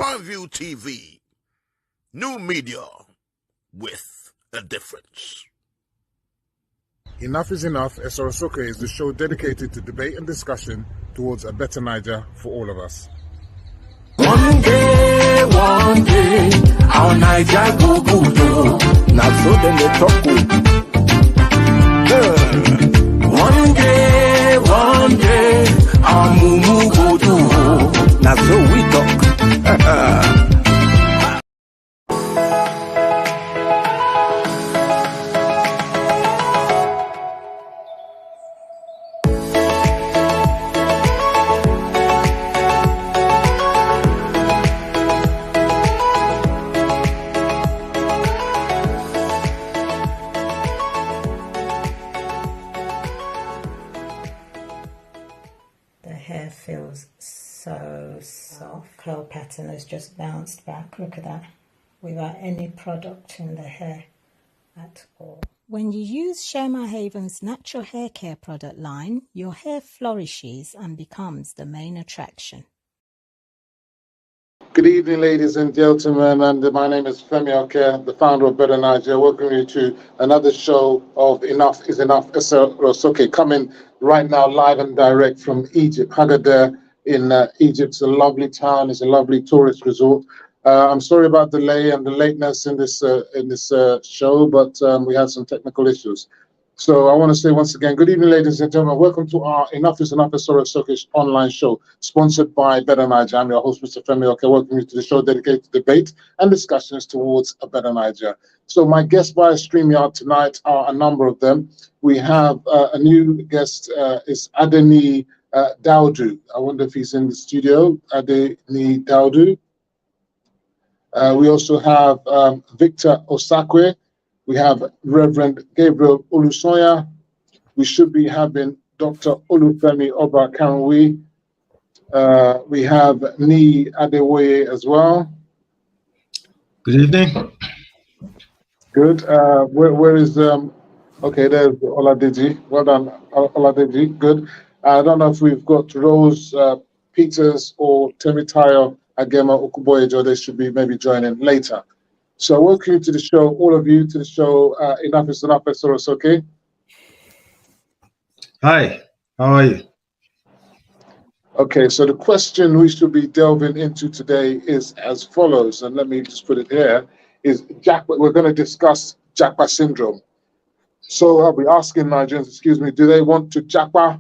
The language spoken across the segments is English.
Prime View TV. New media with a difference. Enough is Enough, Soro Soke is the show dedicated to debate and discussion towards a better Niger for all of us. One day, our Niger go good. Now so then they talk good. One day, our mumu go do. Now so we talk. Feels so soft. Curl pattern has just bounced back. Look at that. Without any product in the hair at all. When you use Sherma Haven's natural hair care product line, your hair flourishes and becomes the main attraction. Good evening, ladies and gentlemen, and my name is Femi Oke, the founder of Better Niger. Welcome you to another show of Enough is Enough, Soro Soke, coming right now live and direct from Egypt. Agadir in Egypt. It's a lovely town. It's a lovely tourist resort. I'm sorry about the delay and the lateness in this show, but we had some technical issues. So I want to say once again, good evening, ladies and gentlemen. Welcome to our Enough is Enough Soro Soke online show, sponsored by Better Niger. I'm your host, Mr. Femi Oke. Welcome you to the show dedicated to debate and discussions towards a better Niger. So my guests via StreamYard tonight are a number of them. We have a new guest, is Adeni Daudu. I wonder if he's in the studio. Adeni Daudu. We also have Victor Osakwe. We have Reverend Gabriel Olusoya. We should be having Dr. Olufemi Obakanwi. We have Ni Adewoye as well. Good evening. Good. Where is okay, there's Oladeji. Well done, Oladeji. Good. I don't know if we've got Rose Peters or Temitayo Agema Okuboyejo. They should be maybe joining later. So welcome to the show, all of you, to the show. Enough is Enough, Soro Soke. Hi, how are you? Okay, so the question we should be delving into today is as follows, and let me just put it here, is Japa. We're going to discuss Japa syndrome. So I'll be asking Nigerians, excuse me, do they want to Japa?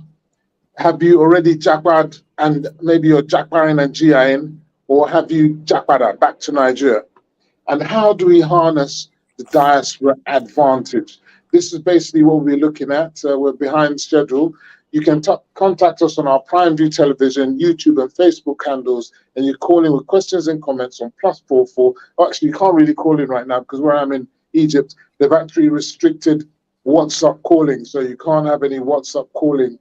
Have you already Japa'd and maybe you're Japaing and Jiyaing, or have you Japada back to Nigeria? And how do we harness the diaspora advantage? This is basically what we're looking at. We're behind schedule. You can contact us on our Prime View Television, YouTube, and Facebook handles, and you call in with questions and comments on +44. Oh, actually, you can't really call in right now because where I'm in Egypt, they've actually restricted WhatsApp calling, so you can't have any WhatsApp calling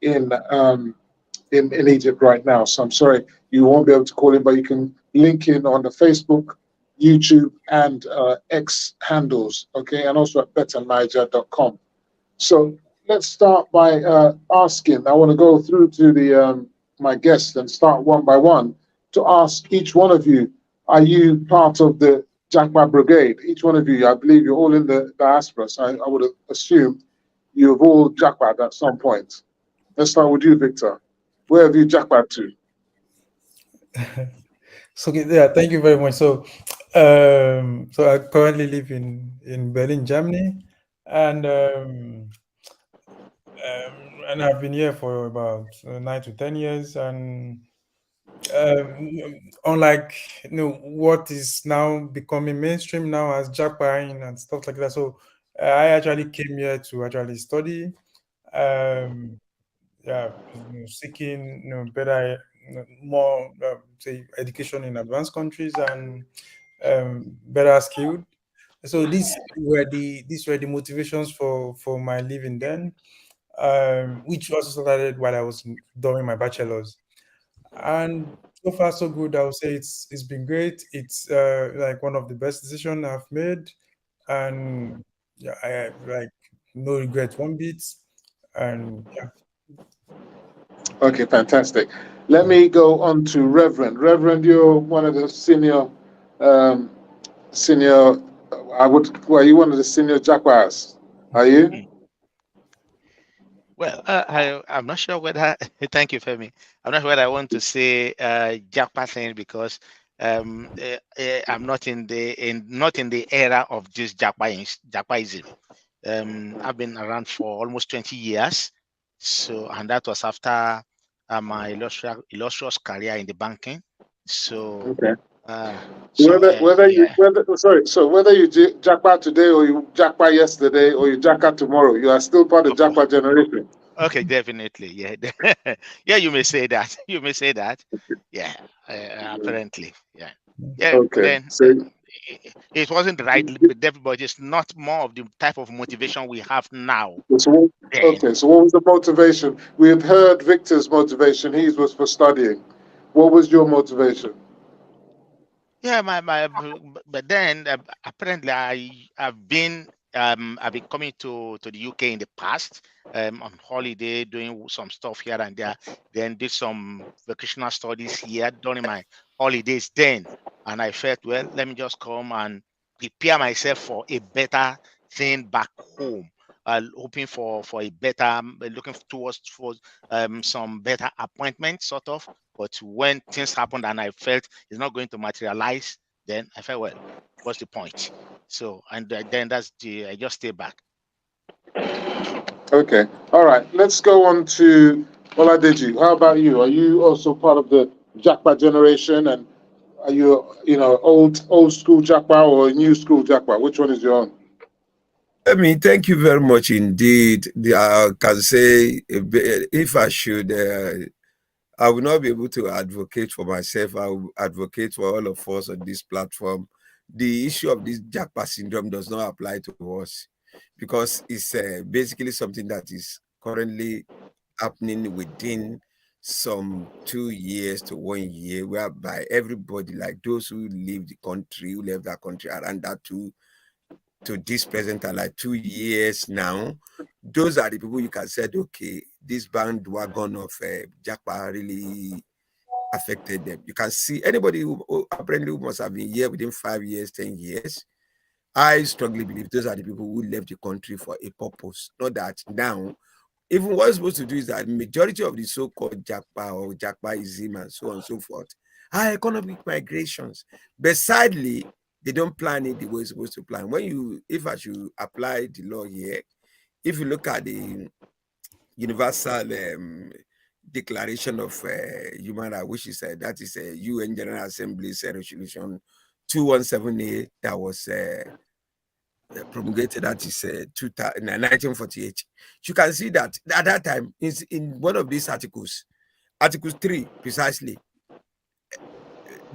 in Egypt right now. So I'm sorry, you won't be able to call in, but you can link in on the Facebook, YouTube, and X handles, okay, and also at betterniger.com. So let's start by asking. I want to go through to the my guests and start one by one to ask each one of you: are you part of the Japa Brigade? Each one of you, I believe you're all in the diaspora, so I would assume you've all Japa'd at some point. Let's start with you, Victor. Where have you Japa'd to? So yeah, thank you very much. So I currently live in Berlin, Germany, and I've been here for about 9 to 10 years. And unlike what is now becoming mainstream now as Japaing and stuff like that. So I actually came here to actually study, seeking better, more say education in advanced countries and better skilled. So these were the motivations for my living then, which also started while I was doing my bachelor's. And so far so good. I would say it's been great. It's like one of the best decisions I've made, and yeah, I have like no regret one bit. And yeah. Okay, fantastic. Let me go on to Reverend. Reverend, you're one of the um, senior. Well, you one of the senior Jaguars, are you? Well, I'm not sure whether. Thank you, Femi. I'm not sure whether I want to say Japa thing because I'm not in the era of this Japaism. I've been around for almost 20 years, so and that was after my illustrious career in the banking. So, Okay. uh, Whether yeah. sorry, so whether you Japa today or you Japa yesterday or you Japa tomorrow, you are still part of Japa generation. Okay, definitely. Yeah. Yeah, you may say that. You may say that. Yeah, apparently. Yeah. Yeah, but Okay. then So it wasn't the right with everybody. It's not more of the type of motivation we have now. So, Then, okay, so what was the motivation? We have heard Victor's motivation. His was for studying. What was your motivation? yeah, but then apparently I've been coming to the UK in the past on holiday, doing some stuff here and there. Then did some vocational studies here during my holidays then, and I felt, well, let me just come and prepare myself for a better thing back home. Hoping for a better, looking towards for some better appointment, sort of. But when things happened and I felt it's not going to materialize, then I felt, well, what's the point? So, and then I just stay back. Okay, all right. Let's go on to Oladeji. How about you? Are you also part of the Japa generation, and are you, old school Japa or new school Japa? Which one is your own? I mean, thank you very much indeed. I can say if I should, I will not be able to advocate for myself. I will advocate for all of us on this platform. The issue of this Japa syndrome does not apply to us because it's basically something that is currently happening within some 2 years to 1 year, whereby everybody, like those who leave the country, who left that country around that to this present are like 2 years now. Those are the people you can say, okay, this bandwagon of Japa really affected them. You can see anybody who apparently must have been here within 5 years, 10 years. I strongly believe those are the people who left the country for a purpose. Not that now, even what you're supposed to do is that majority of the so-called Japa or Japaism and so on and so forth are economic migrations. But sadly, they don't plan it the way it's supposed to plan. If I should apply the law here, if you look at the Universal Declaration of Human Rights, which is that is a UN General Assembly's resolution 217A that was promulgated, that is 1948. You can see that at that time is in one of these articles, Article 3 precisely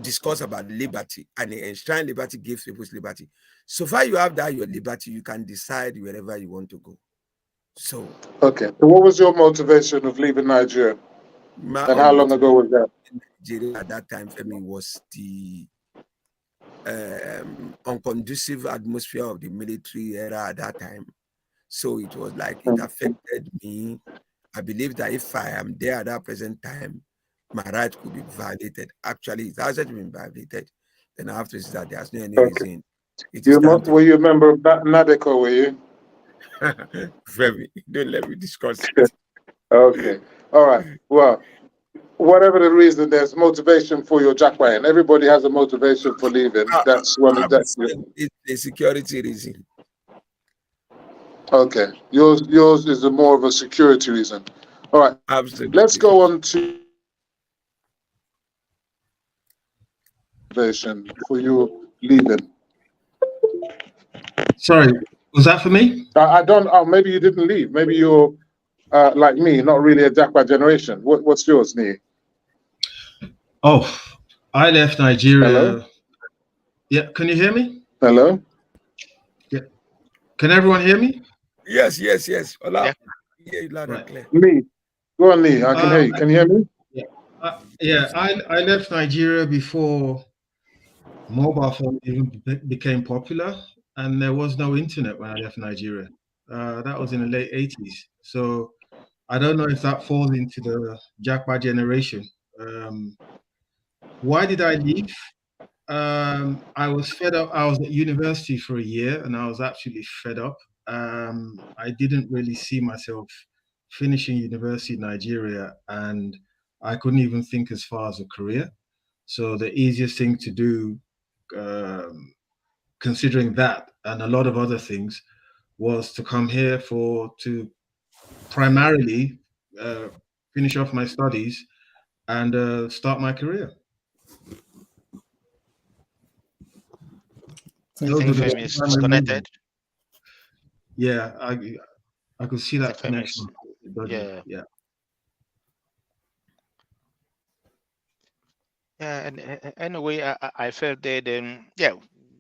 discuss about liberty, and the enshrined liberty gives people's liberty. So far you have that your liberty, you can decide wherever you want to go. So Okay, so what was your motivation of leaving Nigeria, my and own how long ago was that? in Nigeria at that time for me was the unconducive atmosphere of the military era at that time. So it was like it affected me. I believe that if I am there at that present time, my right could be violated. Actually, it hasn't been violated. Then I have to say that there's no any Okay. reason. It is time to. Were you a member of NADECO, were you? Femi, don't let me discuss it. Okay. All right. Well, whatever the reason, there's motivation for your Japa, and everybody has a motivation for leaving. That's one of that. It's a security reason. Okay. Yours is more of a security reason. All right. Absolutely. Let's go on to motivation for you leaving. Sorry, was that for me? I don't. Oh, maybe you didn't leave. Maybe you're like me, not really a Japa generation. What's yours, Nee? Oh, I left Nigeria. Hello? Yeah, can you hear me? Hello? Yeah. Can everyone hear me? Yes. Hola. Yeah. Yeah, loud and clear. Nee. Go on, Nee. I can hear you. Can you hear me? Yeah. I left Nigeria before mobile phone even became popular, and there was no internet when I left Nigeria. That was in the late 80s. So I don't know if that falls into the Japa generation. Why did I leave? I was fed up. I was at university for a year and I was absolutely fed up. I didn't really see myself finishing university in Nigeria, and I couldn't even think as far as a career. So the easiest thing to do, considering that and a lot of other things, was to come here to primarily finish off my studies and start my career. I Those think were the Femi is primary disconnected. reasons. Yeah, I could see I that think Femi is, connection. Dodgy. yeah. Yeah. Yeah, and anyway, I felt that yeah,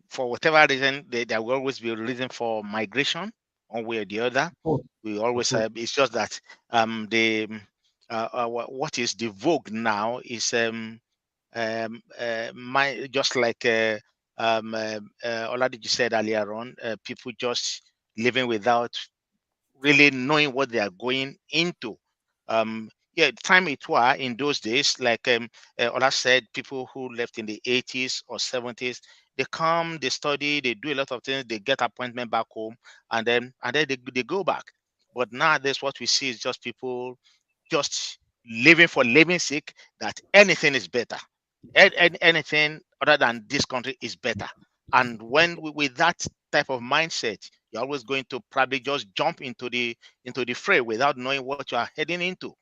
for whatever reason, there will always be a reason for migration, one way or the other. Oh, We always course. it's just that the what is the vogue now is my just like Oladipo said earlier on, people just living without really knowing what they are going into. Yeah, time it were in those days, like Ola said, people who left in the 80s or 70s, they come, they study, they do a lot of things, they get appointment back home, and then they go back. But nowadays, what we see is just people just living for living sake, that anything is better. Anything other than this country is better. And when with that type of mindset, you're always going to probably just jump into the fray without knowing what you are heading into,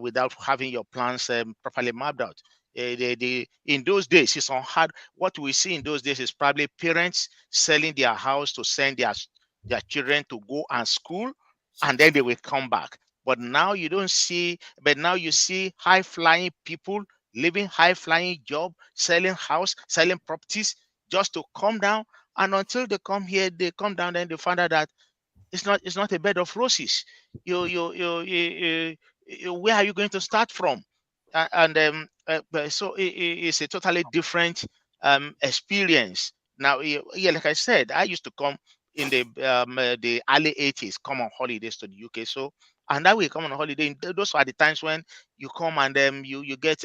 without having your plans properly mapped out. In those days, it's on hard. What we see in those days is probably parents selling their house to send their children to go and school, and then they will come back. But now you don't see. But now you see high flying people living high flying job, selling house, selling properties just to come down. And until they come here, they come down, then they find out that it's not a bed of roses. Where are you going to start from? So it's a totally different experience. Now, yeah, like I said, I used to come in the early 80s, come on holidays to the UK. So, and that way come on holiday. Those are the times when you come and you get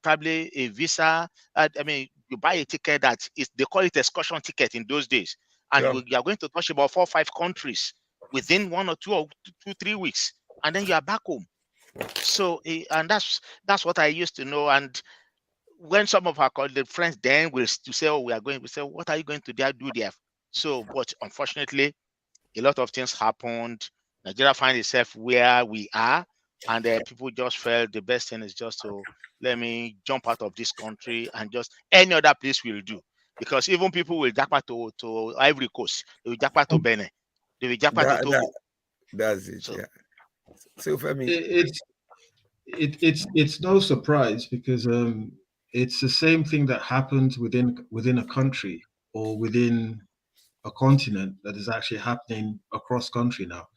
probably a visa. I mean, you buy a ticket that is, they call it excursion ticket in those days, and Yeah. you are going to touch about 4 or 5 countries within 1 or 2 or 3 weeks, and then you are back home. So and that's what I used to know. And when some of our colleague friends then will to say, oh, we are going, we say, what are you going to do there? So, but unfortunately, a lot of things happened. Nigeria find itself where we are, and people just felt the best thing is just to let me jump out of this country, and just any other place will do. Because even people will jump to Ivory Coast, they will jump to Benin, they will jump to That, Togo. that's it. So Yeah. So for me, It's no surprise because it's the same thing that happens within a country or within a continent that is actually happening across country now.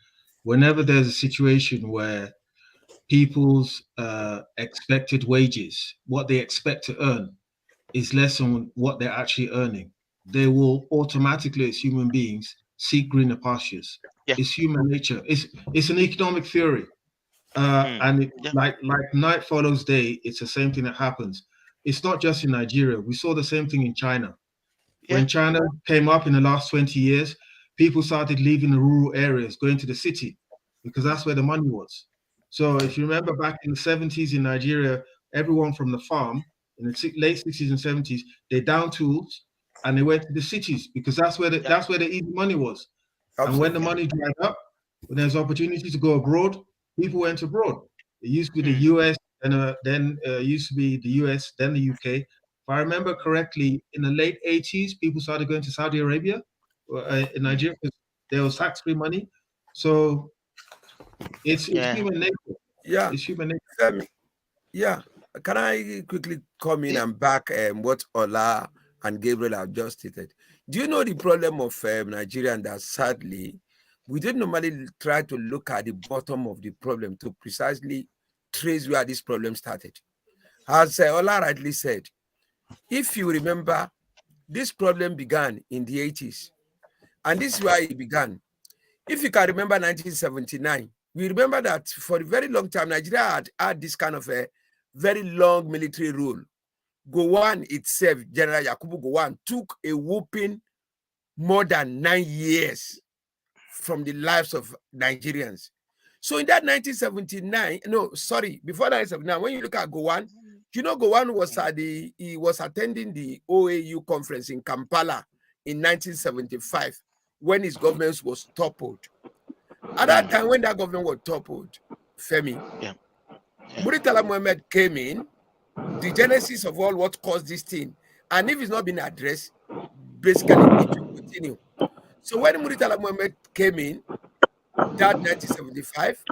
Whenever there's a situation where people's expected wages, what they expect to earn, is less than what they're actually earning, they will automatically, as human beings, seek greener pastures. yeah, It's human nature. It's an economic theory, and yeah, like night follows day. It's the same thing that happens. It's not just in Nigeria. We saw the same thing in China. yeah, When China came up in the last 20 years, people started leaving the rural areas, going to the city, because that's where the money was. So if you remember back in the 70s in Nigeria, everyone from the farm in the late 60s and 70s, they down tools and they went to the cities because yeah, that's where the easy money was. And when the absolutely. money dried up, when there's opportunity to go abroad, people went abroad. It used to be the mm, US, and then used to be the US, then the UK. If I remember correctly, in the late 80s, people started going to Saudi Arabia, in mm, Nigeria, because there was tax-free money. So it's yeah, human nature. Yeah. It's human nature. Femi, yeah. Can I quickly come in yeah, and back what Ola and Gabriel have just stated? Do you know the problem of Nigeria, and that sadly we don't normally try to look at the bottom of the problem to precisely trace where this problem started? As Ola rightly said, if you remember, this problem began in the 80s, and this is where it began. If you can remember 1979, We remember that for a very long time, Nigeria had this kind of a very long military rule. Gowon itself, General Yakubu Gowon, took a whooping more than 9 years from the lives of Nigerians. So in that 1979, no, sorry, before 1979, when you look at Gowon, you know Gowon was he was attending the OAU conference in Kampala in 1975 when his government was toppled. At that time, when that government was toppled, Femi, Muritala Mohammed came in, the genesis of all what caused this thing, and if it's not been addressed, basically it will continue. So when Muritala Mohammed came in, that 1975,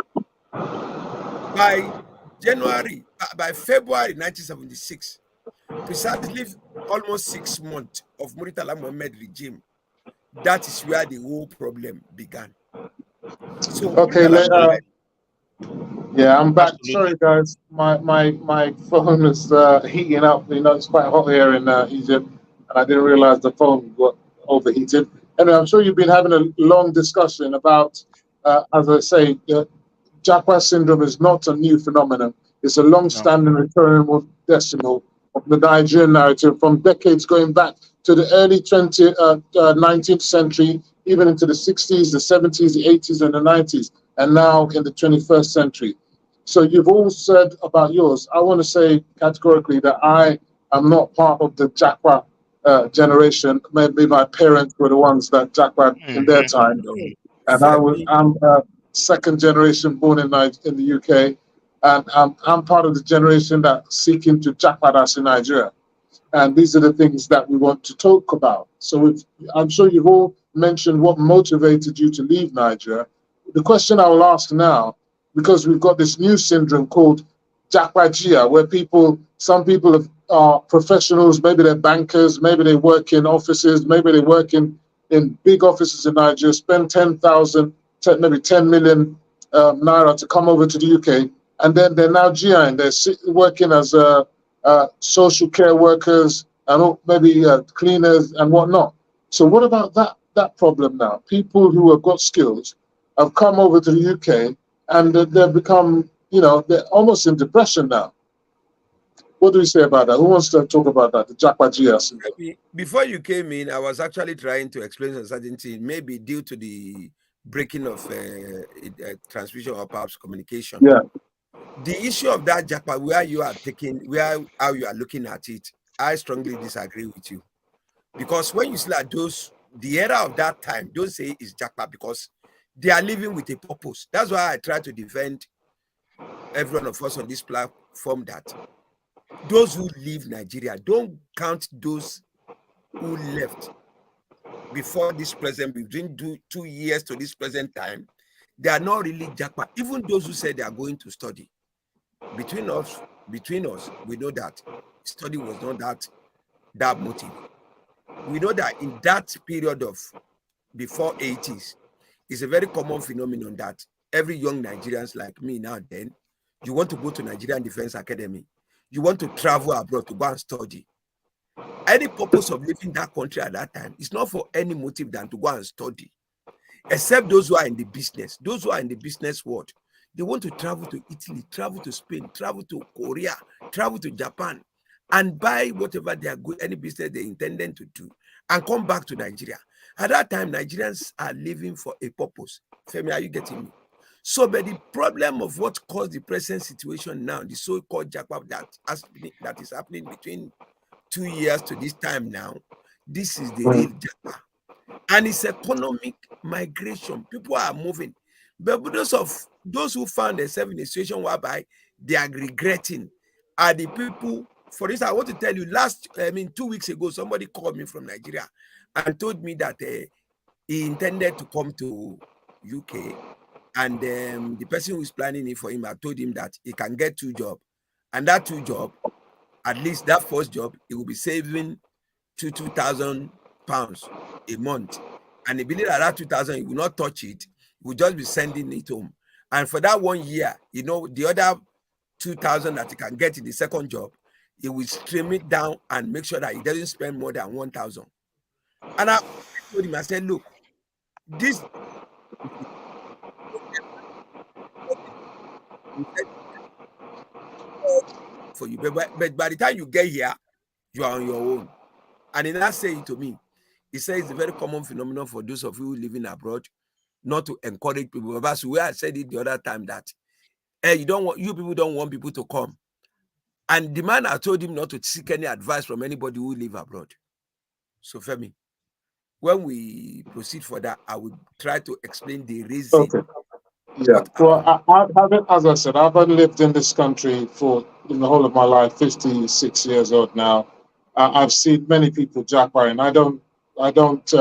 by February 1976, precisely almost 6 months of Muritala Mohammed regime, that is where the whole problem began. So Okay, yeah, I'm back. Absolutely. Sorry, guys. My phone is heating up. You know, it's quite hot here in Egypt, and I didn't realize the phone got overheated. Anyway, I'm sure you've been having a long discussion about, as I say, Japa syndrome is not a new phenomenon. It's a long-standing returnable decimal of the Nigerian narrative from decades going back to the early 19th century, even into the 60s, the 70s, the 80s, and the 90s, and now in the 21st century. So you've all said about yours. I want to say categorically that I am not part of the Japa generation. Maybe my parents were the ones that Japa in their time, and I'm second generation born in the UK, and I'm part of the generation that's seeking to Japada in Nigeria. And these are the things that we want to talk about. So I'm sure you've all mentioned what motivated you to leave Nigeria. The question I will ask now, because we've got this new syndrome called Japa-Jiya, where some people are professionals, maybe they're bankers, maybe they work in offices, maybe they work in big offices in Nigeria, spend 10,000, maybe 10 million naira to come over to the UK, and then they're now Jiya, and they're working as social care workers and maybe cleaners and whatnot. So what about that problem now? People who have got skills have come over to the UK and they've become, they're almost in depression now. What do we say about that? Who wants to talk about that? The Japa-Jiya syndrome. Before you came in, I was actually trying to explain uncertainty, maybe due to the breaking of transmission or perhaps communication. Yeah. The issue of that Japa, how you are looking at it, I strongly disagree with you. Because when you see like the era of that time, don't say it's Japa because they are living with a purpose. That's why I try to defend every one of us on this platform that those who leave Nigeria, don't count those who left before this present, between 2 years to this present time. They are not really Japa. Even those who said they are going to study. Between us, we know that study was not that motive. We know that in that period of before 80s, it's a very common phenomenon that every young Nigerians like me now, then, you want to go to Nigerian Defense Academy. You want to travel abroad to go and study. Any purpose of leaving that country at that time is not for any motive than to go and study. Except those who are in the business. Those who are in the business world, they want to travel to Italy, travel to Spain, travel to Korea, travel to Japan, and buy whatever they are good, any business they intended to do, and come back to Nigeria. At that time, Nigerians are living for a purpose. Femi, are you getting me? So, but the problem of what caused the present situation now, the so-called Japa that is happening between 2 years to this time now, this is the real Japa. And it's economic migration. People are moving. But those who found themselves in a situation whereby they are regretting are the people. For instance, I want to tell you, 2 weeks ago, somebody called me from Nigeria and told me that he intended to come to UK, and the person who is planning it for him, I told him that he can get 2 jobs, and that 2 jobs, at least that first job, he will be saving £2,000 a month, and he believe that 2,000, he will not touch it, he will just be sending it home. And for that 1 year, the other 2,000 that he can get in the second job, he will stream it down and make sure that he doesn't spend more than 1,000. And I told him, I said, look, this He said, for you. But by the time you get here, you are on your own. And he now say it to me. He says it's a very common phenomenon for those of you living abroad not to encourage people. That's where I said it the other time that you people don't want people to come. And the man, I told him not to seek any advice from anybody who live abroad. So Femi, when we proceed for that, I will try to explain the reason. Okay. Yeah. Well, I haven't, as I said, I haven't lived in this country for in the whole of my life. 56 years old now. I've seen many people jackpotting. I don't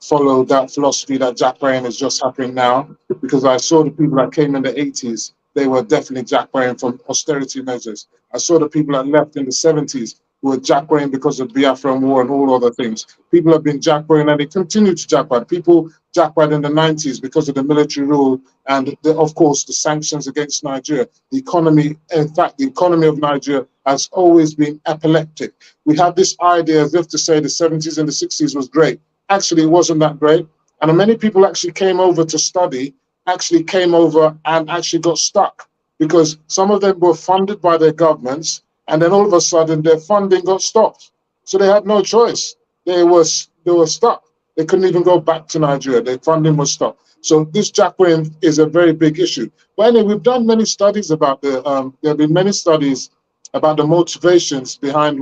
follow that philosophy that jackpotting is just happening now, because I saw the people that came in the 80s. They were definitely jackpotting from austerity measures. I saw the people that left in the 70s who were jackpotting because of Biafran War and all other things. People have been jackpotting and they continue to jackpot. People jackpot in the 90s because of the military rule and, of course, the sanctions against Nigeria. The economy, in fact, the economy of Nigeria has always been epileptic. We have this idea as if to say the 70s and the 60s was great. Actually, it wasn't that great. And many people actually came over to study, actually came over and actually got stuck, because some of them were funded by their governments, and then all of a sudden their funding got stopped. So they had no choice. They were stuck. They couldn't even go back to Nigeria. Their funding was stopped. So this jackpotting is a very big issue. But anyway, we've done many studies about there have been many studies about the motivations behind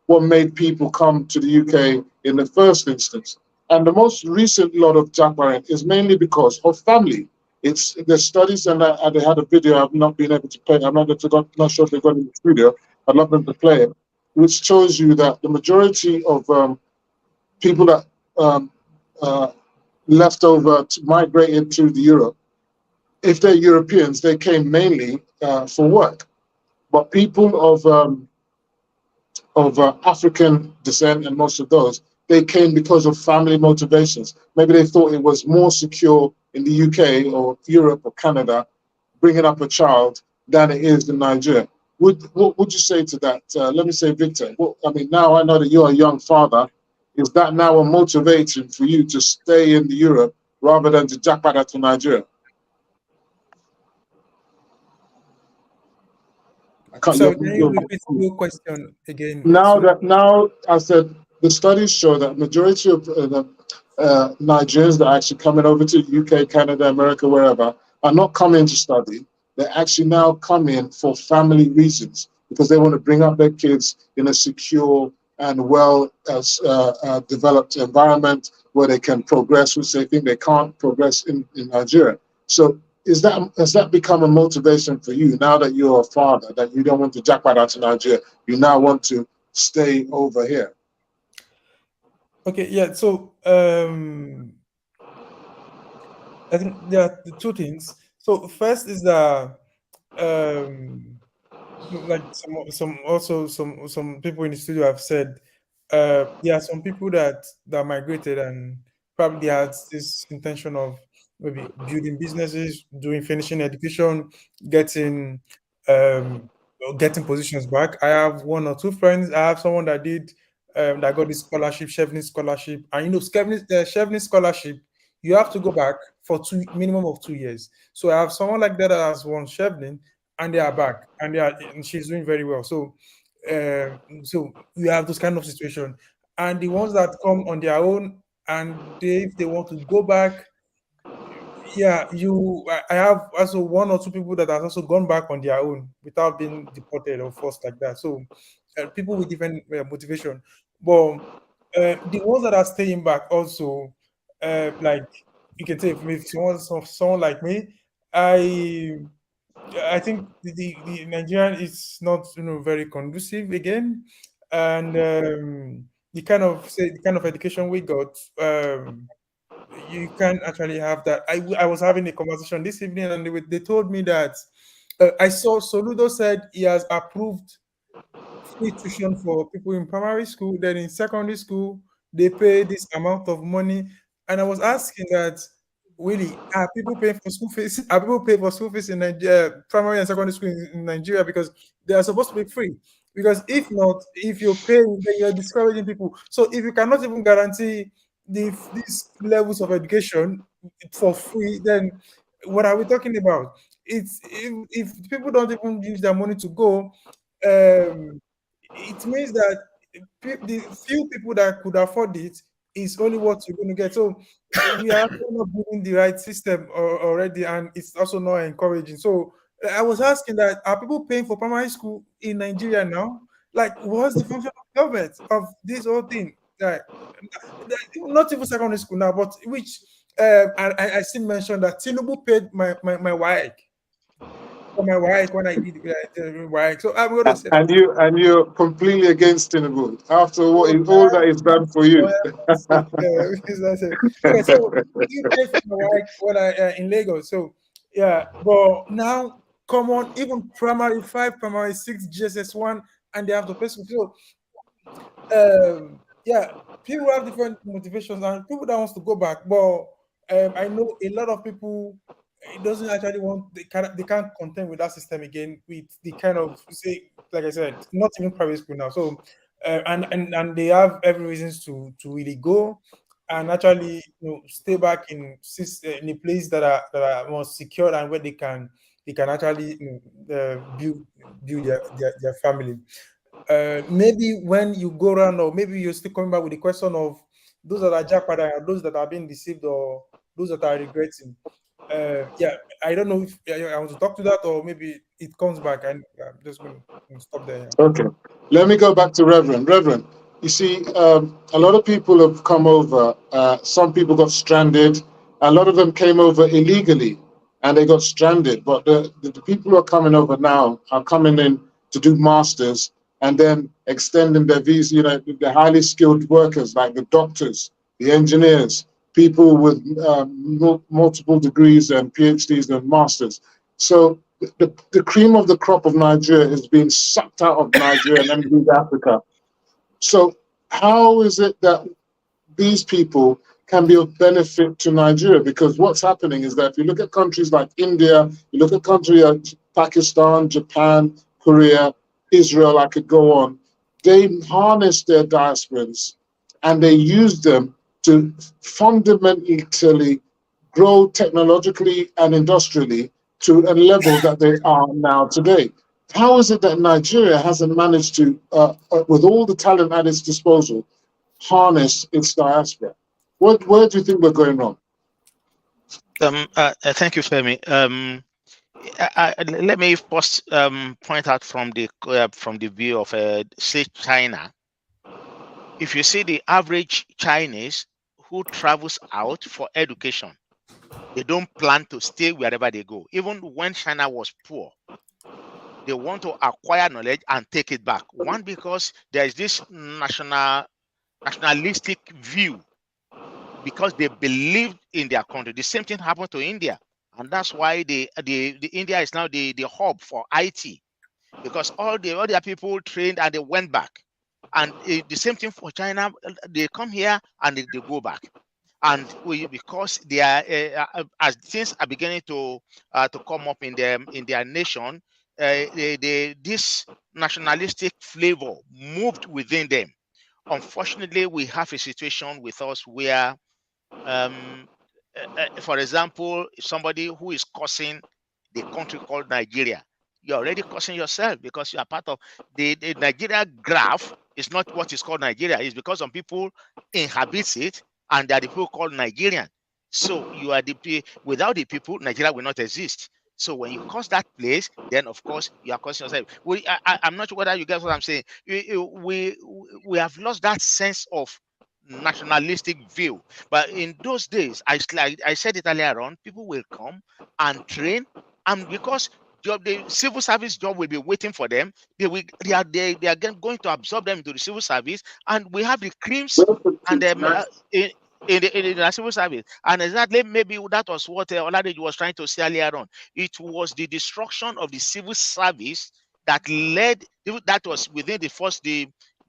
what made people come to the UK in the first instance. And the most recent lot of jackpotting is mainly because of family. It's the studies, and they had a video I've not been able to play. I'm not sure if they've got it in the studio. I'd love them to play it, which shows you that the majority of people that left over migrated to the Europe, if they're Europeans, they came mainly for work. But people of African descent, and most of those, they came because of family motivations. Maybe they thought it was more secure in the UK or Europe or Canada bringing up a child than it is in Nigeria. What would you say to that? Let me say, Victor. Now I know that you're a young father. Is that now a motivation for you to stay in Europe rather than to Japada to Nigeria? So can you repeat your question again? Now I said the studies show that majority of Nigerians that are actually coming over to UK, Canada, America, wherever, are not coming to study. They're actually now coming for family reasons, because they want to bring up their kids in a secure and well developed environment where they can progress, which they think they can't progress in Nigeria. So has that become a motivation for you now that you're a father, that you don't want to jackpot out to Nigeria, you now want to stay over here? Okay, yeah. So I think there are the two things. So first is that like some people in the studio have said, there are some people that migrated and probably had this intention of maybe building businesses, finishing education, getting positions back. I have one or two friends. I have someone that did that got this scholarship, Chevening scholarship, and Chevening scholarship, you have to go back for minimum of 2 years. So I have someone like that has won Chevening, and they are back, and she's doing very well. So so you have this kind of situation, and the ones that come on their own, and if they want to go back, yeah, I have also one or two people that have also gone back on their own without being deported or forced like that. So people with different motivation, but the ones that are staying back also, like you can say, if someone like me, I think the Nigerian is not very conducive again, and the kind of education we got, you can actually have that. I was having a conversation this evening, and they told me that I saw Soludo said he has approved free tuition for people in primary school. Then in secondary school, they pay this amount of money. And I was asking that, really, are people paying for school fees? Are people paying for school fees in Nigeria, primary and secondary school in Nigeria? Because they are supposed to be free. Because if not, if you're paying, then you're discouraging people. So if you cannot even guarantee these levels of education for free, then what are we talking about? if people don't even use their money to go, it means that the few people that could afford it is only what you're going to get. So we are actually not building the right system already, and it's also not encouraging. So I was asking that, are people paying for primary school in Nigeria now? Like, what's the function of government of this whole thing? Like, not even secondary school now, but which I still mentioned that Tinubu paid my WAEC for my WAEC when I did WAEC. So I'm going to say that. And you're completely against Tinubu after what all that is done for Oh, you. yeah, okay, so you pay for my wife when I in Lagos. So yeah, but now come on, even primary 5, primary 6, GSS 1, and they have to pay school. So yeah, people have different motivations and people that wants to go back. But I know a lot of people, it doesn't actually want, they can't contend with that system again with the kind of, say, like I said, not even private school now. So and they have every reasons to really go and actually stay back in a place that are more secure and where they can actually build their family. Maybe when you go around, or maybe you're still coming back with the question of those that are Japada, or those that are being deceived, or those that are regretting. Yeah, I don't know if I want to talk to that, or maybe it comes back, and I'm just going to stop there. Yeah. Okay, let me go back to Reverend. Reverend, you see, a lot of people have come over. Some people got stranded. A lot of them came over illegally, and they got stranded. But the people who are coming over now are coming in to do masters and then extending their visa. You know, the highly skilled workers like the doctors, the engineers, people with multiple degrees and PhDs and masters. So the cream of the crop of Nigeria is being sucked out of Nigeria and then moved to Africa. So how is it that these people can be of benefit to Nigeria? Because what's happening is that if you look at countries like India, you look at countries like Pakistan, Japan, Korea, Israel, I could go on, they harness their diasporans and they use them to fundamentally grow technologically and industrially to a level that they are now today. How is it that Nigeria hasn't managed to, with all the talent at its disposal, harness its diaspora? Where do you think we're going wrong? Thank you, Femi. Let me first point out from the view of say China. If you see the average Chinese who travels out for education, they don't plan to stay wherever they go. Even when China was poor, they want to acquire knowledge and take it back. One, because there is this nationalistic view, because they believe in their country. The same thing happened to India, and that's why the India is now the hub for IT, because all the other people trained and they went back. And the same thing for China, they come here and they go back. And because they are as things are beginning to come up in their nation, this nationalistic flavor moved within them. Unfortunately, we have a situation with us where, for example, somebody who is cursing the country called Nigeria, you're already cursing yourself, because you are part of the Nigeria graph. Is not what is called Nigeria. It's because some people inhabit it, and they are the people called Nigerian. So you are without the people, Nigeria will not exist. So when you curse that place, then of course you are cursing yourself. I'm not sure whether you get what I'm saying. We have lost that sense of nationalistic view. But in those days, I said it earlier on, people will come and train, and because the civil service job will be waiting for them, they are going to absorb them into the civil service, and we have the creams and in the civil service. And exactly, maybe that was what Oladeji was trying to say earlier on. It was the destruction of the civil service that was within the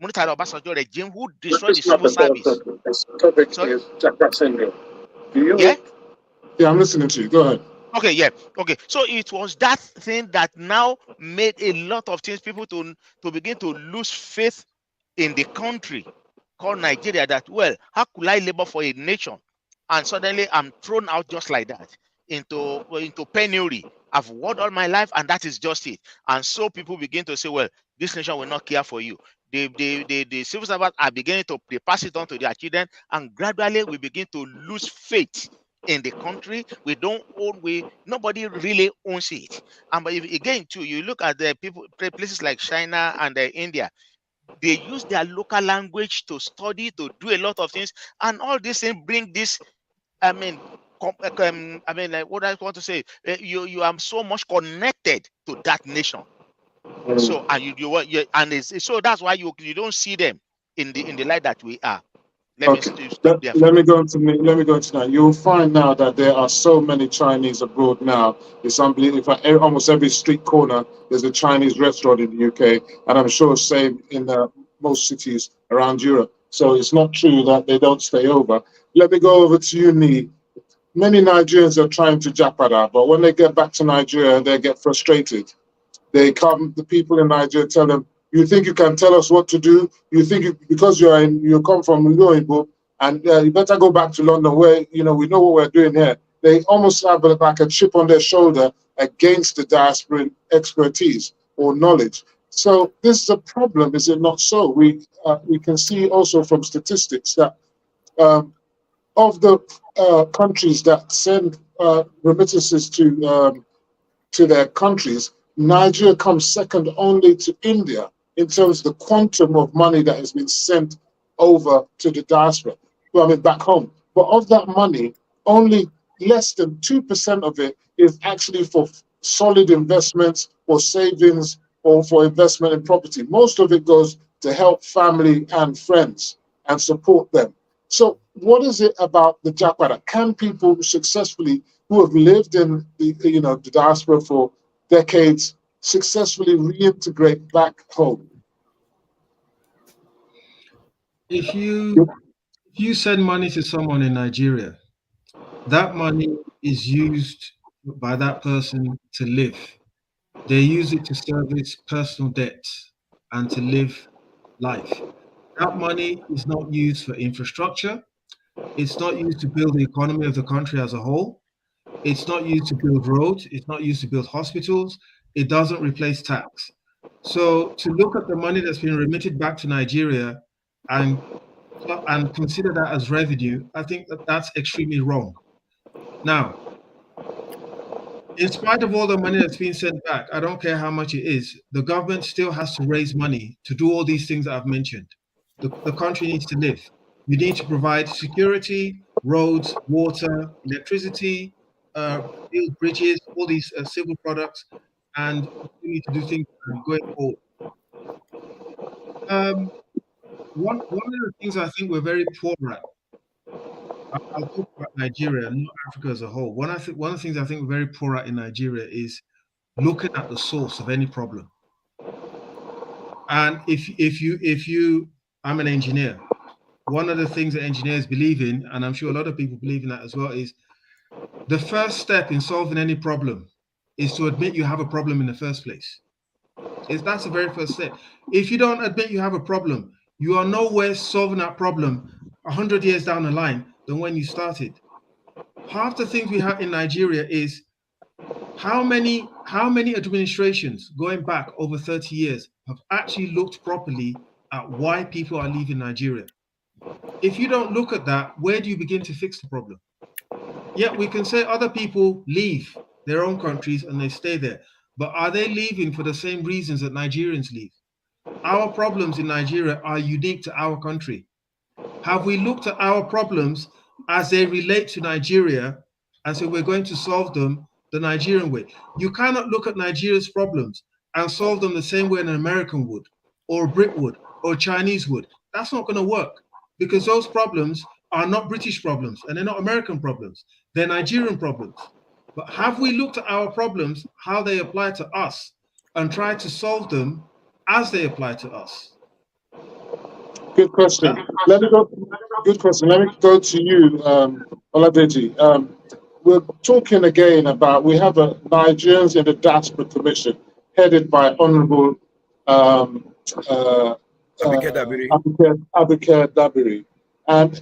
Munitari Obasanjo regime, who destroyed the civil service. Topic is Japa syndrome. Yeah? Yeah, I'm listening to you. Go ahead. Okay, yeah. Okay. So it was that thing that now made a lot of things, people to begin to lose faith in the country called Nigeria, that, well, how could I labor for a nation? And suddenly I'm thrown out just like that into penury. I've worked all my life, and that is just it. And so people begin to say, well, this nation will not care for you. The civil servants are beginning to pass it on to their children, and gradually we begin to lose faith in the country. We don't own, nobody really owns it. And but again, too, you look at the people, places like China and India, they use their local language to study, to do a lot of things, and all these things bring this. I mean, like what I want to say, you are so much connected to that nation. So and so that's why you don't see them in the light that we are. Let me stop there for Let me now. go into that. You'll find now that there are so many Chinese abroad now. It's unbelievable. Almost every street corner there's a Chinese restaurant in the UK, and I'm sure same in most cities around Europe. So it's not true that they don't stay over. Let me go over to you, Nee. Many Nigerians are trying to Japada, but when they get back to Nigeria, they get frustrated. They come, the people in Nigeria tell them, you think you can tell us what to do? You think because you come from Uyoibo, and you better go back to London where, we know what we're doing here. They almost have like a chip on their shoulder against the diaspora expertise or knowledge. So this is a problem, is it not so? We can see also from statistics that of the countries that send remittances to their countries, Nigeria comes second only to India in terms of the quantum of money that has been sent over to the diaspora, back home. But of that money, only less than 2% of it is actually for solid investments or savings or for investment in property. Most of it goes to help family and friends and support them. So what is it about the Japada? Can people successfully, who have lived in the diaspora for decades, successfully reintegrate back home? If you send money to someone in Nigeria, that money is used by that person to live. They use it to service personal debts and to live life. That money is not used for infrastructure. It's not used to build the economy of the country as a whole. It's not used to build roads. It's not used to build hospitals. It doesn't replace tax. So to look at the money that's been remitted back to Nigeria and consider that as revenue, I think that's extremely wrong. Now, in spite of all the money that's being sent back, I don't care how much it is, the government still has to raise money to do all these things that I've mentioned. The country needs to live. You need to provide security, roads, water, electricity, build bridges, all these civil products, and you need to do things going forward. One of the things I think we're very poor at, I'll talk about Nigeria, not Africa as a whole. One of the things I think we're very poor at in Nigeria is looking at the source of any problem. And I'm an engineer. One of the things that engineers believe in, and I'm sure a lot of people believe in that as well, is the first step in solving any problem is to admit you have a problem in the first place. That's the very first step. If you don't admit you have a problem, you are nowhere solving that problem 100 years down the line than when you started. Half the things we have in Nigeria is how many administrations going back over 30 years have actually looked properly at why people are leaving Nigeria. If you don't look at that, where do you begin to fix the problem? Yeah, we can say other people leave their own countries and they stay there, but are they leaving for the same reasons that Nigerians leave? Our problems in Nigeria are unique to our country. Have we looked at our problems as they relate to Nigeria and say we're going to solve them the Nigerian way? You cannot look at Nigeria's problems and solve them the same way an American would, or a Brit would, or a Chinese would. That's not going to work, because those problems are not British problems and they're not American problems. They're Nigerian problems. But have we looked at our problems, how they apply to us, and tried to solve them as they apply to us? Good question. Good question. Let me go to you, Oladeji. We're talking again about, we have a Nigerians in the Diaspora Commission headed by Honorable Abike Dabiri. And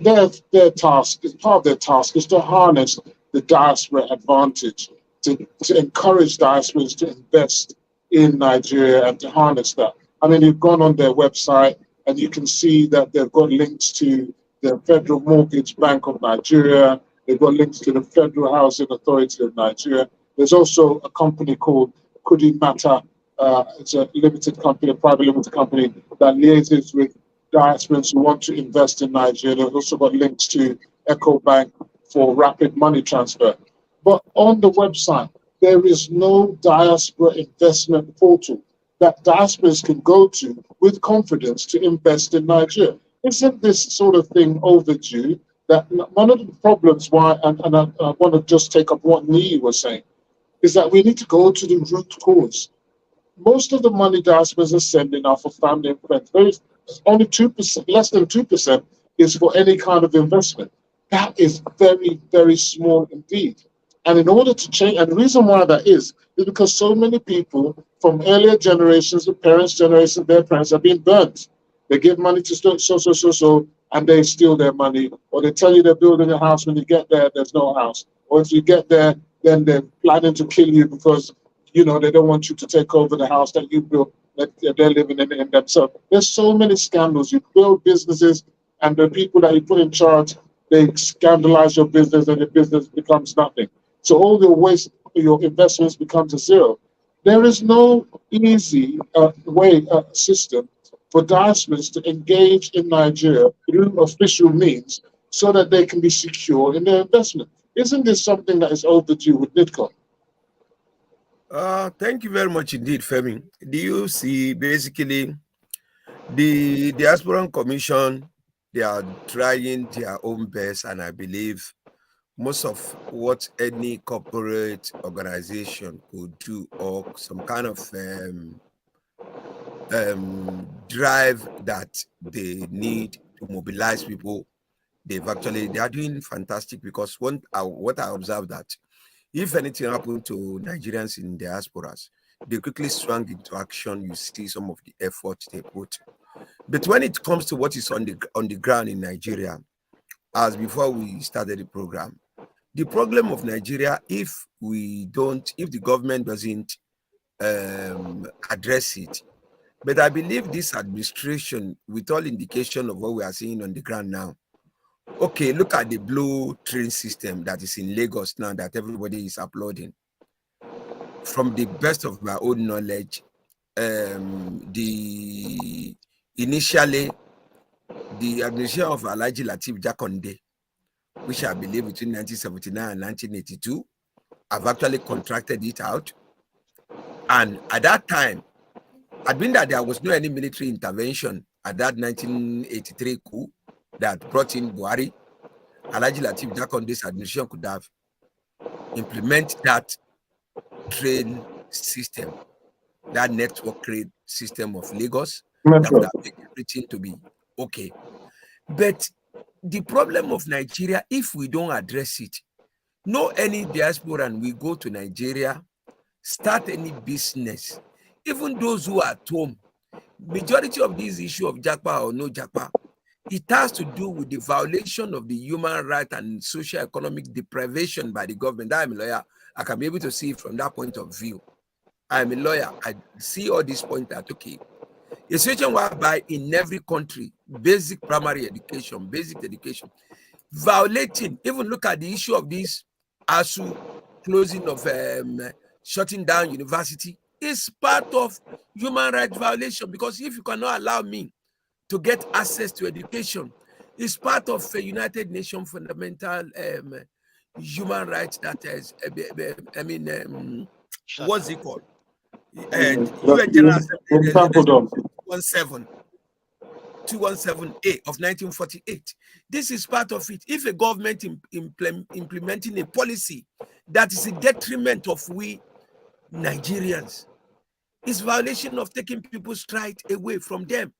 their task, part of their task is to harness the diaspora advantage to encourage diasporans to invest in Nigeria and to harness that. I mean, you've gone on their website and you can see that they've got links to the Federal Mortgage Bank of Nigeria. They've got links to the Federal Housing Authority of Nigeria. There's also a company called Kudi Mata. It's a limited company, a private limited company that liaises with diasporans who want to invest in Nigeria. They've also got links to Echo Bank for rapid money transfer. But on the website, there is no diaspora investment portal that diasporans can go to with confidence to invest in Nigeria. Isn't this sort of thing overdue? That one of the problems why, and I want to just take up what Nee was saying, is that we need to go to the root cause. Most of the money diasporans are sending are for family and friends. Only 2%, less than 2% is for any kind of investment. That is very, very small indeed. And in order to change, and the reason why that is because so many people from earlier generations, the parents' generation, their parents are being burnt. They give money to so, and they steal their money. Or they tell you they're building a house. When you get there, there's no house. Or if you get there, then they're planning to kill you because, you know, they don't want you to take over the house that you built, that they're living in themselves. There's so many scandals. You build businesses, and the people that you put in charge, they scandalize your business, and the business becomes nothing. So all the waste, your investments becomes a zero. There is no easy system for diasporans to engage in Nigeria through official means so that they can be secure in their investment. Isn't this something that is overdue with NIDCO? Thank you very much indeed, Femi. Do you see basically the Diaspora Commission, they are trying their own best, and I believe most of what any corporate organization could do, or some kind of drive that they need to mobilize people, they are doing fantastic. Because what I observed that if anything happened to Nigerians in diasporas, they quickly swung into action. You see some of the efforts they put. But when it comes to what is on the ground in Nigeria, as before we started the program, the problem of Nigeria, if the government doesn't address it, but I believe this administration, with all indication of what we are seeing on the ground now, okay, look at the blue train system that is in Lagos now that everybody is applauding. From the best of my own knowledge, initially the administration of Alhaji Lateef Jakonde, which I believe between 1979 and 1982, have actually contracted it out. And at that time, had been that there was no any military intervention at that 1983 coup that brought in Buhari, Alhaji Lateef Jakonde's administration could have implemented that train system, that network trade system of Lagos, that would have made everything to be okay. But the problem of Nigeria, if we don't address it, no any diasporan will go to Nigeria, start any business. Even those who are at home, majority of this issue of Japa or no Japa, it has to do with the violation of the human right and socio-economic deprivation by the government. I'm a lawyer. I can be able to see it from that point of view. I'm a lawyer. I see all these points that, okay, a situation whereby in every country, basic primary education, basic education, violating, even look at the issue of this ASU closing of shutting down university, is part of human rights violation. Because if you cannot allow me to get access to education, it's part of a United Nations fundamental human rights that is, what's it called? UN General Assembly Resolution 217A of 1948. This is part of it. If a government implementing a policy that is a detriment of we Nigerians, it's violation of taking people's right away from them.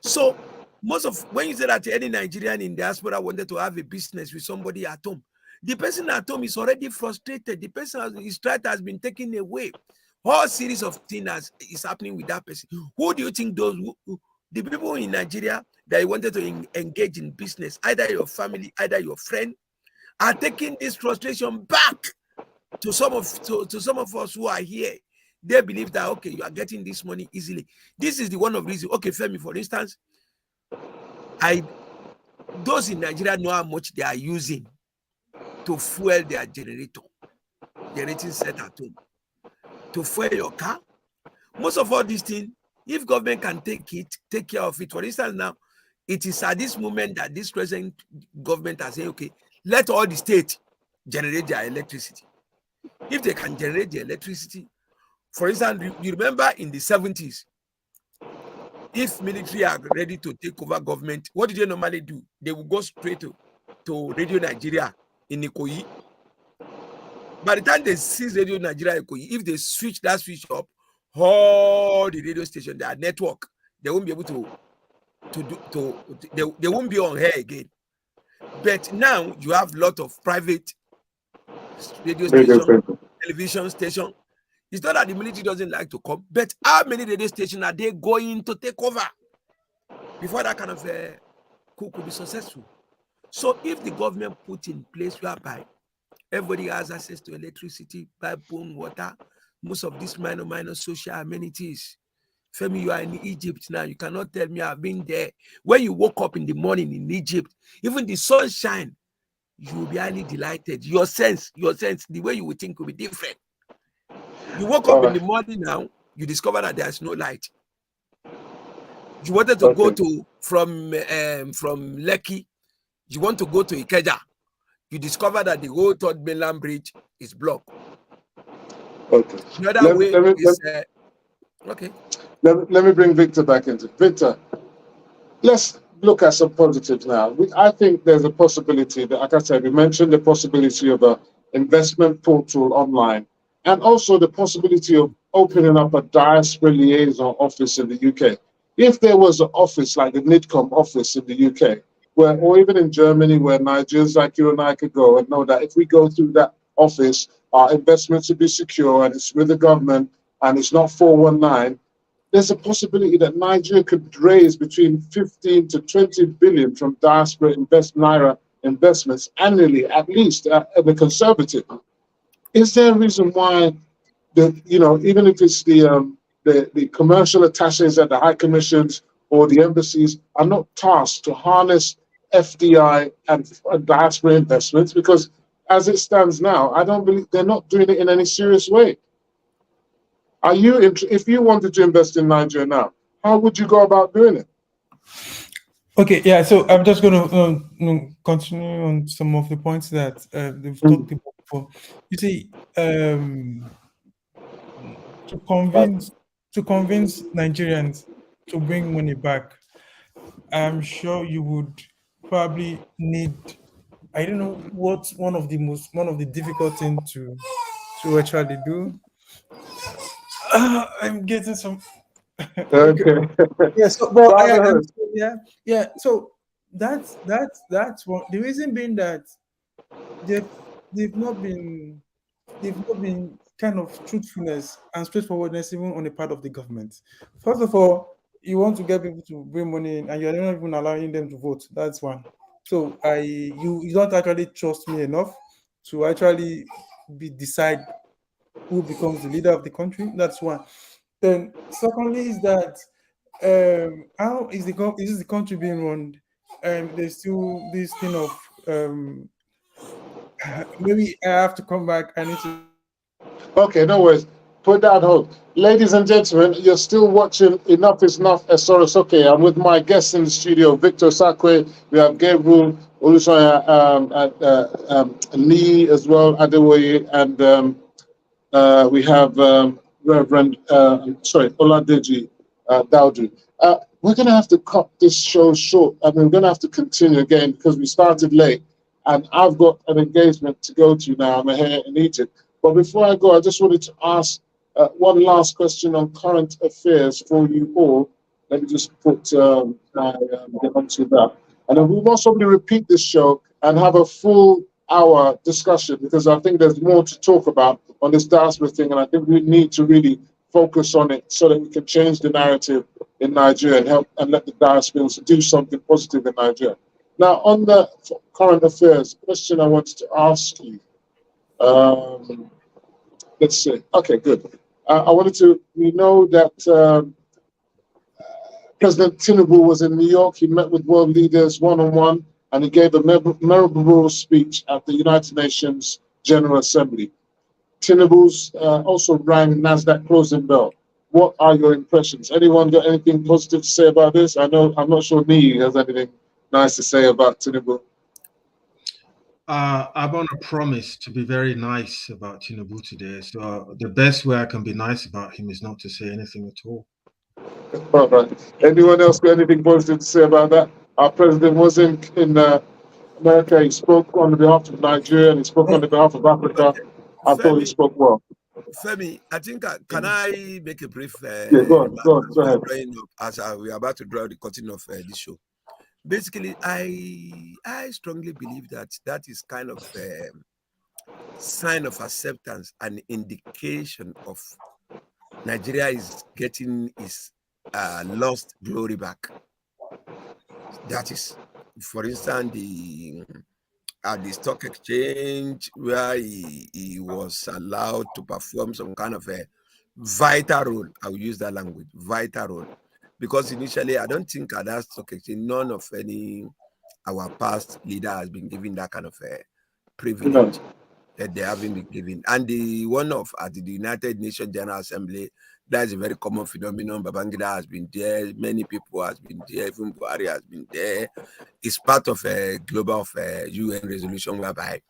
So most of, when you say that any Nigerian in diaspora wanted to have a business with somebody at home, the person at home is already frustrated. The person, his right has been taken away. Whole series of things is happening with that person. Who do you think those the people in Nigeria that you wanted to engage in business, either your family, either your friend, are taking this frustration back to some of us who are here, they believe that okay, you are getting this money easily. This is the one of reason. Okay, Femi, for instance, those in Nigeria know how much they are using to fuel their generating set at home, to fuel your car. Most of all these things, if government can take care of it. For instance, now it is at this moment that this present government are saying, okay, let all the states generate their electricity. If they can generate the electricity, for instance, you remember in the 70s, if military are ready to take over government, what did they normally do? They would go straight to Radio Nigeria in Ikoyi. By the time they seize Radio Nigeria Ikoyi, if they switch up, all the radio station, their network, they won't be able they won't be on air again. But now you have a lot of private radio station, television station. It's not that the military doesn't like to come, but how many radio stations are they going to take over before that kind of coup could be successful? So if the government put in place whereby everybody has access to electricity, pipeline, water, most of these minor social amenities. Femi, you are in Egypt now. You cannot tell me I've been there. When you woke up in the morning in Egypt, even the sunshine, you will be highly delighted. Your sense, the way you would think will be different. You woke up in the morning now, you discover that there's no light. You wanted to go from Lekki, you want to go to Ikeja. You discover that the whole third mainland bridge is blocked. Okay. The other way is okay. Let me bring Victor back into it. Victor, let's look at some positives now. I think there's a possibility that, like I said, we mentioned the possibility of an investment portal online, and also the possibility of opening up a diaspora liaison office in the UK. If there was an office like the NIDCOM office in the UK, or even in Germany, where Nigerians like you and I could go and know that if we go through that office, our investments will be secure and it's with the government and it's not 419, there's a possibility that Nigeria could raise between 15 to 20 billion from diaspora naira investments annually, at least at the conservative. Is there a reason why even if it's the commercial attaches at the high commissions or the embassies are not tasked to harness FDI and diaspora investments? Because as it stands now, I don't believe they're not doing it in any serious way. Are you, if you wanted to invest in Nigeria now, how would you go about doing it? Okay, yeah. So I'm just going to continue on some of the points that they've talked about before. You see, to convince Nigerians to bring money back, I'm sure you would probably need, I don't know what's one of the difficult things to actually do. I'm getting some. Okay. Yeah. So, but yeah. So that's one. The reason being that they've not been kind of truthfulness and straightforwardness even on the part of the government. First of all, you want to get people to bring money in and you're not even allowing them to vote. That's one. So you don't actually trust me enough to actually decide who becomes the leader of the country. That's one. Then secondly is that how is the country being run? There's still this thing of maybe I have to come back. I need to. Okay, no worries. Put that hold. Ladies and gentlemen, you're still watching Enough is Enough as Soro Soke. I'm with my guests in the studio, Victor Sakwe. We have Gabriel Olusoya, Lee as well, Adewoye, and we have Reverend, Oladeji Daudu. We're going to have to cut this show short. I mean, we're going to have to continue again because we started late. And I've got an engagement to go to now. I'm here in Egypt. But before I go, I just wanted to ask one last question on current affairs for you all. Let me just put get onto that. And then we'll most probably repeat this show and have a full hour discussion because I think there's more to talk about on this diaspora thing. And I think we need to really focus on it so that we can change the narrative in Nigeria and help and let the diasporans do something positive in Nigeria. Now, on the current affairs question I wanted to ask you, let's see. Okay, good. We know that President Tinubu was in New York. He met with world leaders one-on-one, and he gave a memorable speech at the United Nations General Assembly. Tinubu's also rang NASDAQ closing bell. What are your impressions? Anyone got anything positive to say about this? I'm not sure Nee has anything nice to say about Tinubu. I'm on a promise to be very nice about Tinubu today. So the best way I can be nice about him is not to say anything at all. All right. Anyone else got anything positive to say about that? Our president was in America. He spoke on behalf of Nigeria and he spoke on behalf of Africa. I thought he spoke well. Femi, I think, can I make a brief Yeah, go ahead. As we are about to draw the curtain of this show. Basically, I strongly believe that is kind of a sign of acceptance, an indication of Nigeria is getting its lost glory back. That is, for instance, at the stock exchange, where he was allowed to perform some kind of a vital role. I will use that language, vital role. Because initially, I don't think at that stock exchange, none of our past leader has been given that kind of a privilege that they haven't been given. And the one at the United Nations General Assembly, that's a very common phenomenon. Babangida has been there, many people has been there, even Buhari has been there. It's part of a global UN resolution whereby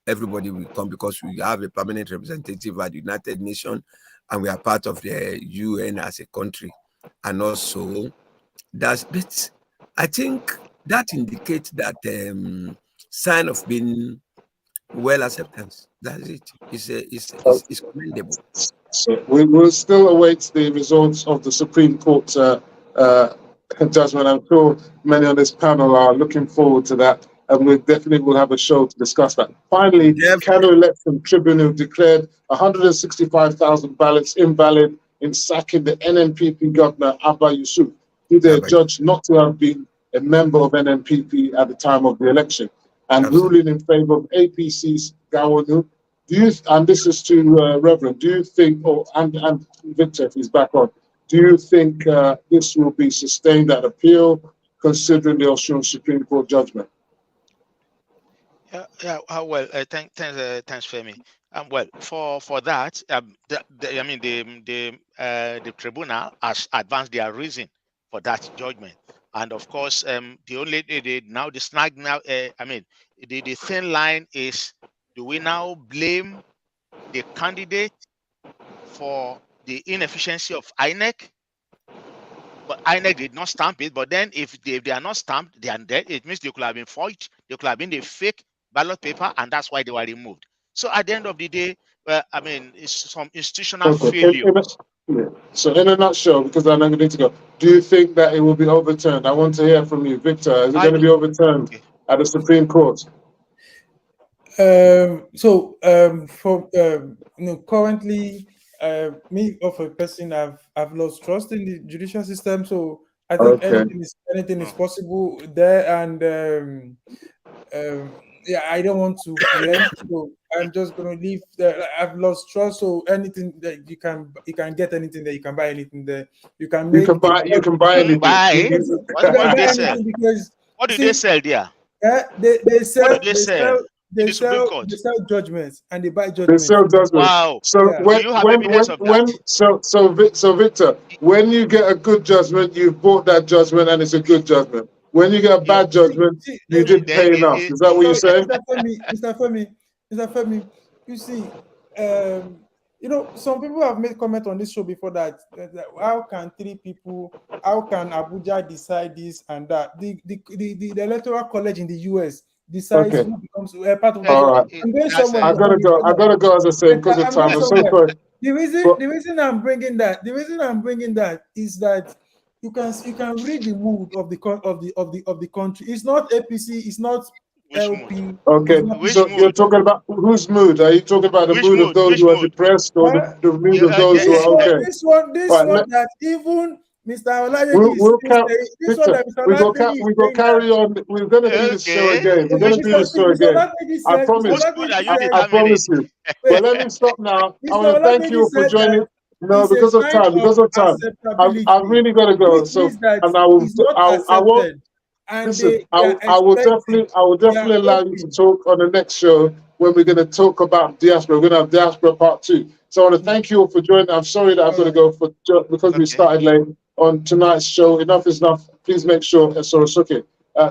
everybody will come because we have a permanent representative at the United Nations and we are part of the UN as a country. And also, but I think that indicates that sign of being well acceptance. That's it. It's commendable. So we will still await the results of the Supreme Court judgment. I'm sure many on this panel are looking forward to that, and we definitely will have a show to discuss that. Finally, Kano Election Tribunal declared 165,000 ballots invalid in sacking the NNPP governor Abba Yusuf, who they judged not to have been a member of NNPP at the time of the election, and ruling in favor of APC's Gawonu. And this is to Reverend, do you think, and Victor, if he's back on, do you think this will be sustained at appeal, considering the Austrian Supreme Court judgment? Well, thanks, Femi. Well, for that, the tribunal has advanced their reason for that judgment, and of course, the snag now. The thin line is: do we now blame the candidate for the inefficiency of INEC? But INEC did not stamp it. But then, if they are not stamped, they are dead. It means they could have been forged. They could have been a fake ballot paper, and that's why they were removed. So at the end of the day, it's some institutional failure. So in a nutshell, because I know we need to go, do you think that it will be overturned? I want to hear from you, Victor. Is it going to be overturned at the Supreme Court? Currently, me of a person, I've lost trust in the judicial system. So I think anything is possible there, and I don't want to preempt, so I'm just gonna leave there. I've lost trust, so anything that you can get anything there, you can buy anything there. You can buy anything. What do they sell? What do they sell there? They sell judgments and they buy judgments. They sell judgments. Wow. So do you have evidence of that? So Victor, when you get a good judgment, you've bought that judgment and it's a good judgment. When you get a bad judgment, you didn't pay enough. Is that what you're saying? Mr. Femi, you see, some people have made comment on this show before that how can Abuja decide this and that? The Electoral College in the US decides who becomes part of the. All right. I gotta go as I say because of time. I'm so sorry. The reason I'm bringing that is that you can read the mood of the country. It's not APC. It's not LP. Okay. So you're talking about whose mood? Are you talking about the mood of those who are depressed or the mood of those who are okay? This one that Mr. Olayeji is still saying this one that Mr. Olayeji is saying carry on. We're going to do this show again. We're going to do this show again. I promise. I promise you. But let me stop now. I want to thank you for joining. No, because of time. Because of time. I've really got to go. So, and I won't. Listen, I will definitely allow you to talk on the next show when we're going to talk about diaspora. We're going to have diaspora part 2. So I want to thank you all for joining. I'm sorry that I've got to go because we started late on tonight's show. Enough is enough. Please make sure, Soro Soke.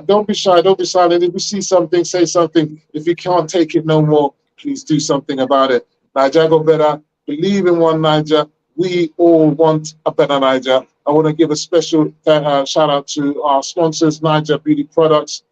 Don't be shy. Don't be silent. If you see something, say something. If you can't take it no more, please do something about it. Niger go better. Believe in one Niger. We all want a better Niger. I want to give a special shout out to our sponsors, Niger Beauty Products.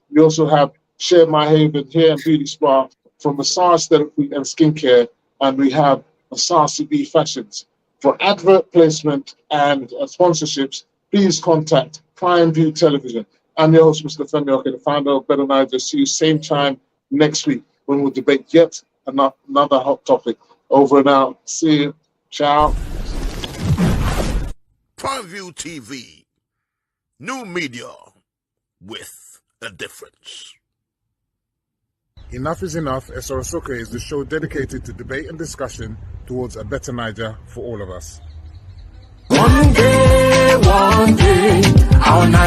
We also have Share My Haven Hair and Beauty Spa for massage therapy and skincare. And we have Massage CB Fashions. For advert placement and sponsorships, please contact Prime View Television. I'm your host, Mr. Femi Oke, the founder of Better Niger. See you same time next week when we'll debate yet another hot topic. Over and out. See you. Ciao. Prime View TV. New media with a difference. Enough is Enough, Soro Soke is the show dedicated to debate and discussion towards a better Niger for all of us. One day, our Niger.